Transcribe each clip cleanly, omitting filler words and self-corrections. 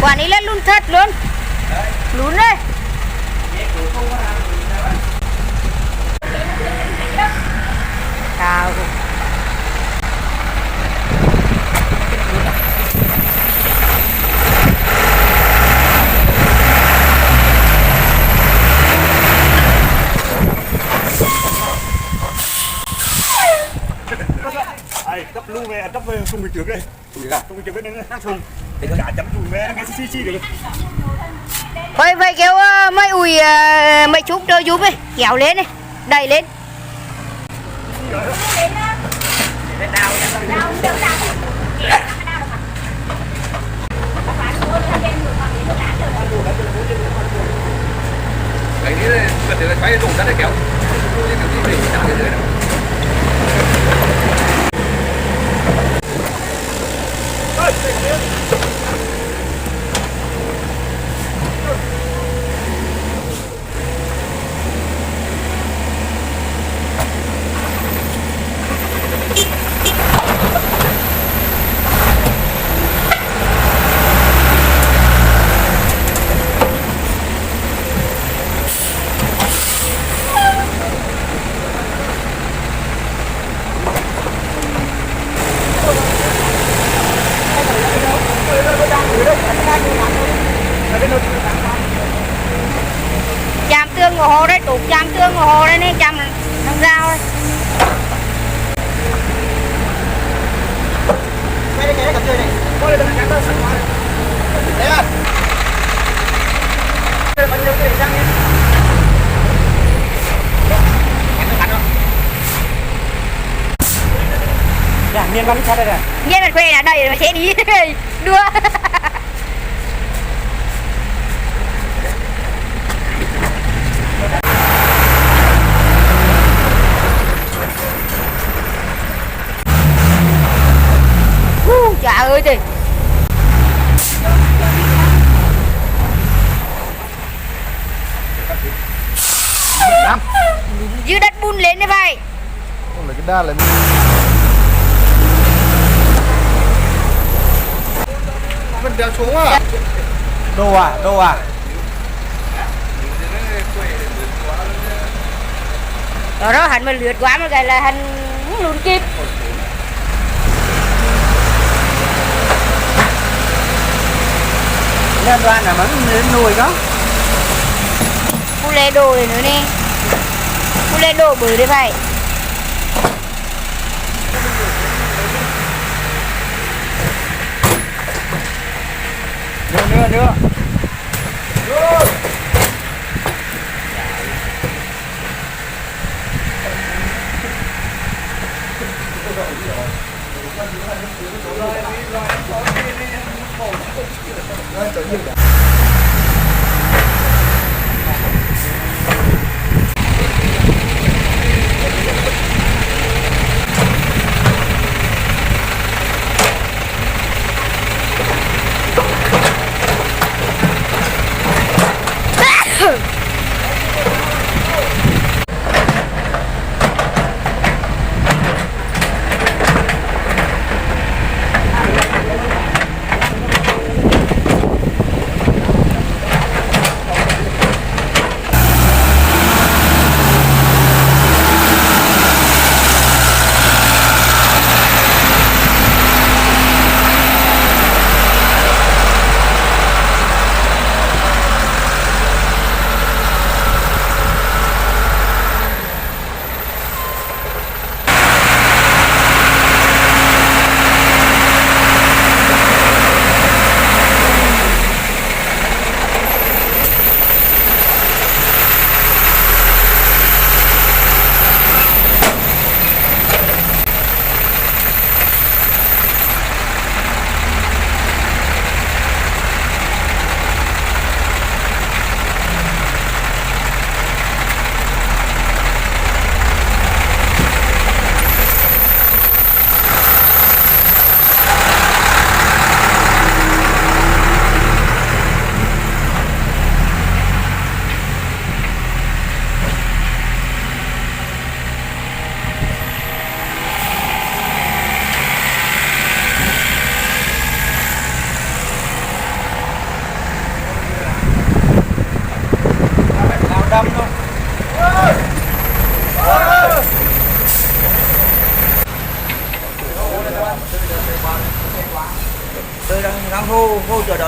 Quả này lên luôn thật luôn. Lún đây. Cao. Đắp luôn về, đắp về không bị trượt đây. Không bị trượt bên đây thùng. Để cả chấm chùi về cái xi được. Vậy kêu mấy ủi mấy chút đưa giúp đi, kéo lên này, đẩy lên. Cái này cần phải quay đủ ra để kéo. Chạm tương của hồ đây, tụt chạm tương của hồ đây này, chạm thằng dao đây. Cái cặp chơi này. Có lên cái đó sẵn quá. Đấy à. Đây bao nhiêu cái răng nhé. Dạ, miên bắn sát đây nè. Miên là quê là đây mà sẽ đi đưa. Trời ơi thì dưới đất bun lên đấy vậy. Không là cái đa lên. Mình đeo xuống à? Đồ à? Đó hành mà lượt quá mà cái là hành lùn kịp. Nhân đoạn là vẫn nuôi đó. Cu lê đồ này nữa nè. Cu lê đồ bự đấy vậy. Nữa.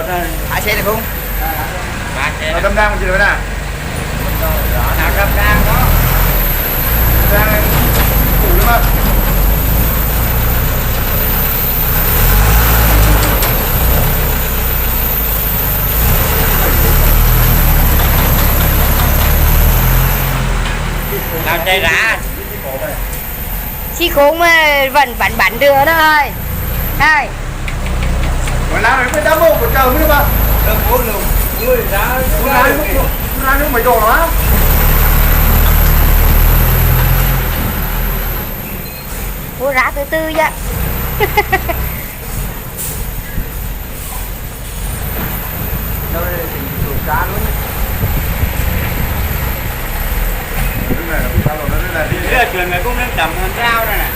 cho hai xe được không? Nó đâm đang gì nữa nè. Nào đâm đang đó. Đang phủ đúng không? Làm tay rã. Xí khốn vẫn bắn đưa đó ơi. Đây. Mà làm này mới đâm một của trời mới được không? Đâm bốn luôn. Người ra. Nó làm mày đồ nó. Ủa rã từ từ vậy. Đâu đây thì tủ cá luôn. Cái này là cá lộn nó là đi. Cái chuyện này cũng nên cầm con dao đây nè.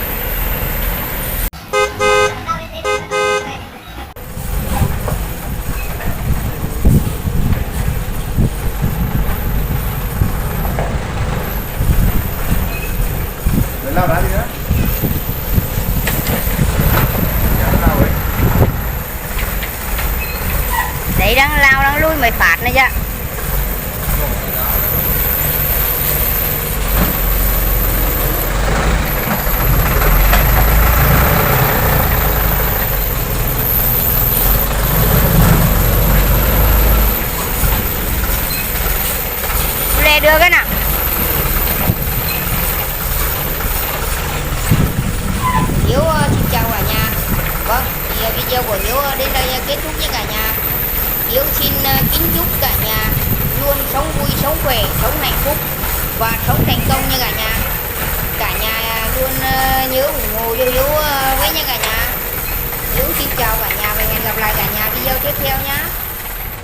Để lao đá đi nữa. Đấy đang lao đang lui mày phạt này chứ. Lê đưa cái nào. Hiếu xin chào cả nhà. Vâng, thì video của Hiếu đến đây kết thúc nha cả nhà. Hiếu xin kính chúc cả nhà luôn sống vui, sống khỏe, sống hạnh phúc và sống thành công nha cả nhà. Cả nhà luôn nhớ ủng hộ cho Hiếu với nha cả nhà. Hiếu xin chào cả nhà và hẹn gặp lại cả nhà video tiếp theo nhé.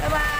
Bye bye.